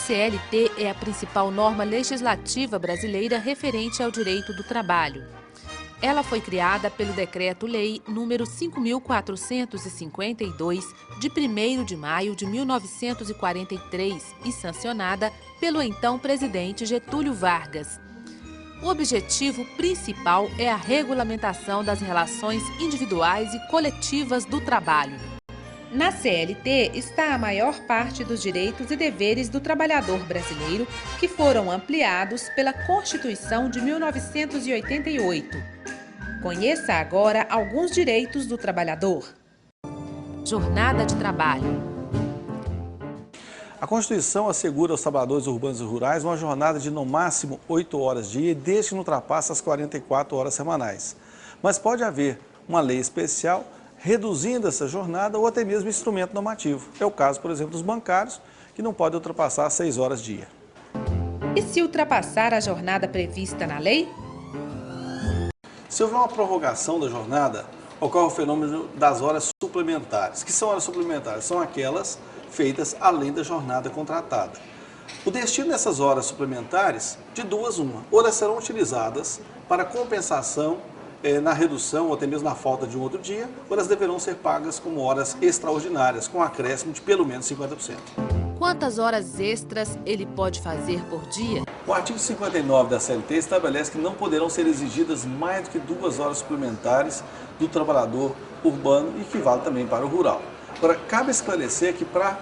CLT é a principal norma legislativa brasileira referente ao direito do trabalho. Ela foi criada pelo Decreto-Lei nº 5.452, de 1º de maio de 1943 e sancionada pelo então presidente Getúlio Vargas. O objetivo principal é a regulamentação das relações individuais e coletivas do trabalho. Na CLT está a maior parte dos direitos e deveres do trabalhador brasileiro, que foram ampliados pela Constituição de 1988. Conheça agora alguns direitos do trabalhador. Jornada de trabalho. A Constituição assegura aos trabalhadores urbanos e rurais uma jornada de no máximo 8 horas dia, desde que não ultrapasse as 44 horas semanais. Mas pode haver uma lei especial reduzindo essa jornada ou até mesmo instrumento normativo. É o caso, por exemplo, dos bancários, que não podem ultrapassar 6 horas dia. E se ultrapassar a jornada prevista na lei? Se houver uma prorrogação da jornada, ocorre o fenômeno das horas suplementares. Que são horas suplementares? São aquelas feitas além da jornada contratada. O destino dessas horas suplementares, de duas uma, ou elas serão utilizadas para compensação na redução ou até mesmo na falta de um outro dia, ou elas deverão ser pagas como horas extraordinárias, com acréscimo de pelo menos 50%. Quantas horas extras ele pode fazer por dia? O artigo 59 da CLT estabelece que não poderão ser exigidas mais do que 2 horas suplementares do trabalhador urbano e que vale também para o rural. Agora, cabe esclarecer que para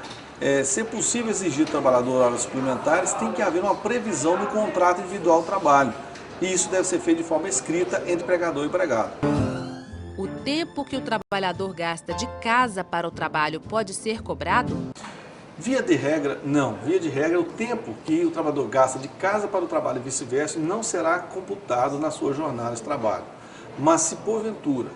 ser possível exigir do trabalhador horas suplementares, tem que haver uma previsão no contrato individual do trabalho. E isso deve ser feito de forma escrita entre empregador e empregado. O tempo que o trabalhador gasta de casa para o trabalho pode ser cobrado? Via de regra, não. Via de regra, o tempo que o trabalhador gasta de casa para o trabalho e vice-versa não será computado na sua jornada de trabalho. Mas se porventura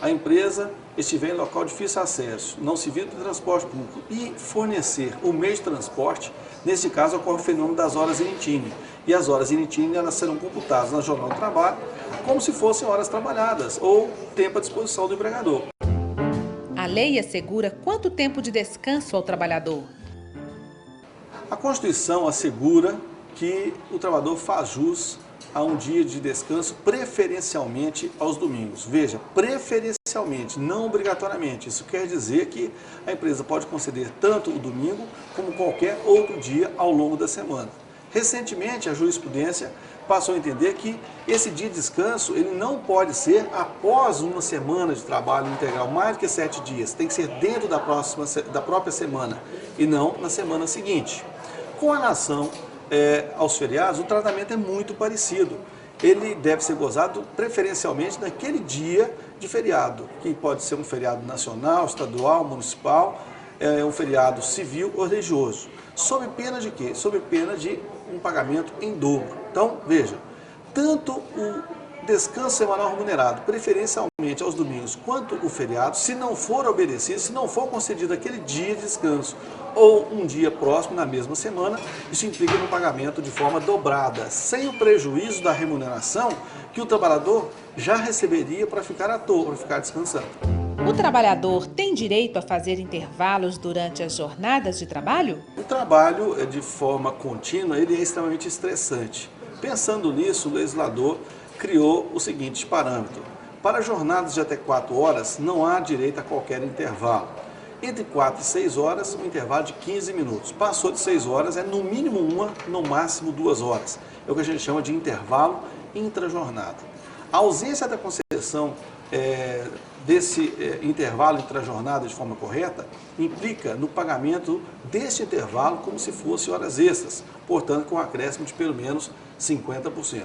a empresa estiver em local de difícil acesso, não se vir do transporte público e fornecer o meio de transporte, nesse caso ocorre o fenômeno das horas initine. E as horas initine elas serão computadas na jornada do trabalho como se fossem horas trabalhadas ou tempo à disposição do empregador. A lei assegura quanto tempo de descanso ao trabalhador? A Constituição assegura que o trabalhador faz jus a um dia de descanso preferencialmente aos domingos. Veja, preferencialmente, não obrigatoriamente. Isso quer dizer que a empresa pode conceder tanto o domingo como qualquer outro dia ao longo da semana. Recentemente, a jurisprudência passou a entender que esse dia de descanso ele não pode ser após uma semana de trabalho integral, mais do que 7 dias. Tem que ser dentro da própria semana e não na semana seguinte. Com relação aos feriados, o tratamento é muito parecido. Ele deve ser gozado preferencialmente naquele dia de feriado, que pode ser um feriado nacional, estadual, municipal, um feriado civil ou religioso. Sob pena de quê? Sob pena de um pagamento em dobro. Então, veja, tanto o descanso semanal remunerado, preferencialmente aos domingos, quanto o feriado, se não for obedecido, se não for concedido aquele dia de descanso ou um dia próximo na mesma semana, isso implica no pagamento de forma dobrada, sem o prejuízo da remuneração que o trabalhador já receberia para ficar à toa, para ficar descansando. O trabalhador tem direito a fazer intervalos durante as jornadas de trabalho? O trabalho de forma contínua ele é extremamente estressante. Pensando nisso, o legislador criou o seguinte parâmetro. Para jornadas de até 4 horas, não há direito a qualquer intervalo. Entre 4 e 6 horas, um intervalo de 15 minutos. Passou de 6 horas, é no mínimo 1, no máximo 2 horas. É o que a gente chama de intervalo intrajornada. A ausência da concessão desse intervalo intrajornada de forma correta implica no pagamento deste intervalo como se fosse horas extras, portanto com um acréscimo de pelo menos 50%.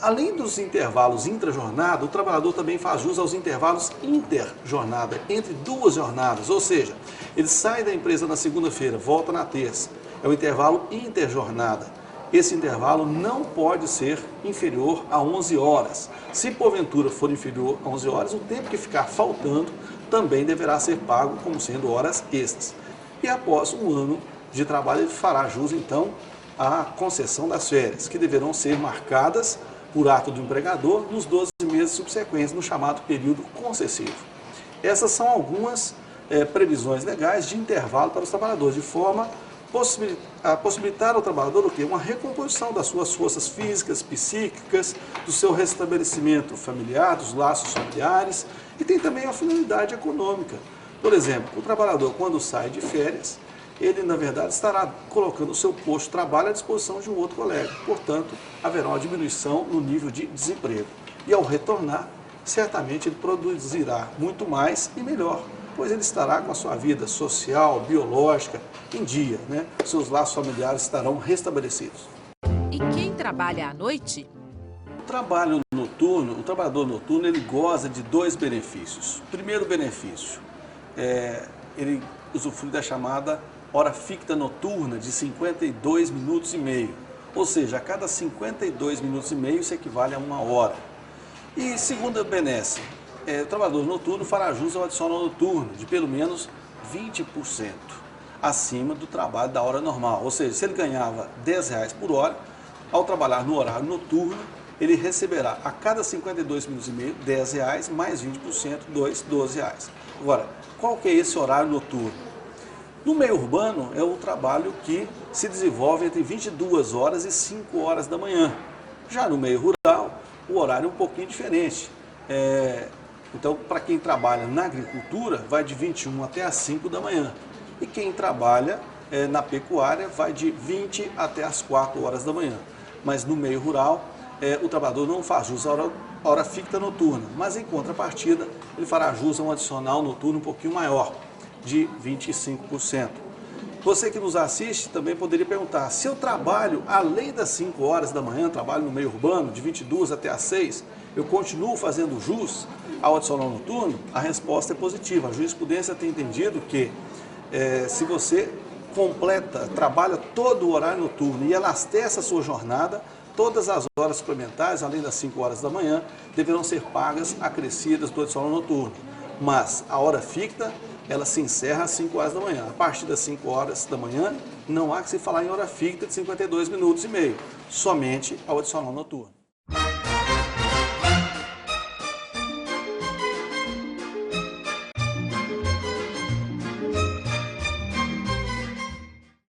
Além dos intervalos intrajornada, o trabalhador também faz jus aos intervalos interjornada, entre 2 jornadas, ou seja, ele sai da empresa na segunda-feira, volta na terça, é o intervalo interjornada. Esse intervalo não pode ser inferior a 11 horas. Se porventura for inferior a 11 horas, o tempo que ficar faltando também deverá ser pago como sendo horas extras. E após um ano de trabalho, ele fará jus então à concessão das férias, que deverão ser marcadas por ato do empregador nos 12 meses subsequentes, no chamado período concessivo. Essas são algumas previsões legais de intervalo para os trabalhadores, de forma possibilitar ao trabalhador o quê? Uma recomposição das suas forças físicas, psíquicas, do seu restabelecimento familiar, dos laços familiares, e tem também a finalidade econômica. Por exemplo, o trabalhador, quando sai de férias, ele, na verdade, estará colocando o seu posto de trabalho à disposição de um outro colega. Portanto, haverá uma diminuição no nível de desemprego. E, ao retornar, certamente ele produzirá muito mais e melhor, pois ele estará com a sua vida social, biológica, em dia, né? Seus laços familiares estarão restabelecidos. E quem trabalha à noite? O trabalhador noturno, ele goza de dois benefícios. Primeiro benefício, ele usufrui da chamada hora ficta noturna de 52 minutos e meio. Ou seja, a cada 52 minutos e meio isso equivale a 1 hora. E segunda benesse, o trabalhador noturno fará jus ao adicional noturno de pelo menos 20% acima do trabalho da hora normal. Ou seja, se ele ganhava R$10 por hora, ao trabalhar no horário noturno, ele receberá a cada 52 minutos e meio R$10 mais 20%, R$12. Agora, qual que é esse horário noturno? No meio urbano é o trabalho que se desenvolve entre 22 horas e 5 horas da manhã. Já no meio rural, o horário é um pouquinho diferente. Então, para quem trabalha na agricultura, vai de 21 até as 5 da manhã. E quem trabalha na pecuária vai de 20 até as 4 horas da manhã. Mas no meio rural, o trabalhador não faz jus à hora ficta noturna, mas em contrapartida, ele fará jus a um adicional noturno um pouquinho maior, de 25%. Você que nos assiste também poderia perguntar, se eu trabalho além das 5 horas da manhã, trabalho no meio urbano, de 22 até as 6, eu continuo fazendo jus ao adicional noturno? A resposta é positiva. A jurisprudência tem entendido que se você trabalha todo o horário noturno e elastece a sua jornada, todas as horas suplementares, além das 5 horas da manhã, deverão ser pagas acrescidas do adicional noturno. Mas a hora ficta, ela se encerra às 5 horas da manhã. A partir das 5 horas da manhã, não há que se falar em hora ficta de 52 minutos e meio, somente ao adicional noturno.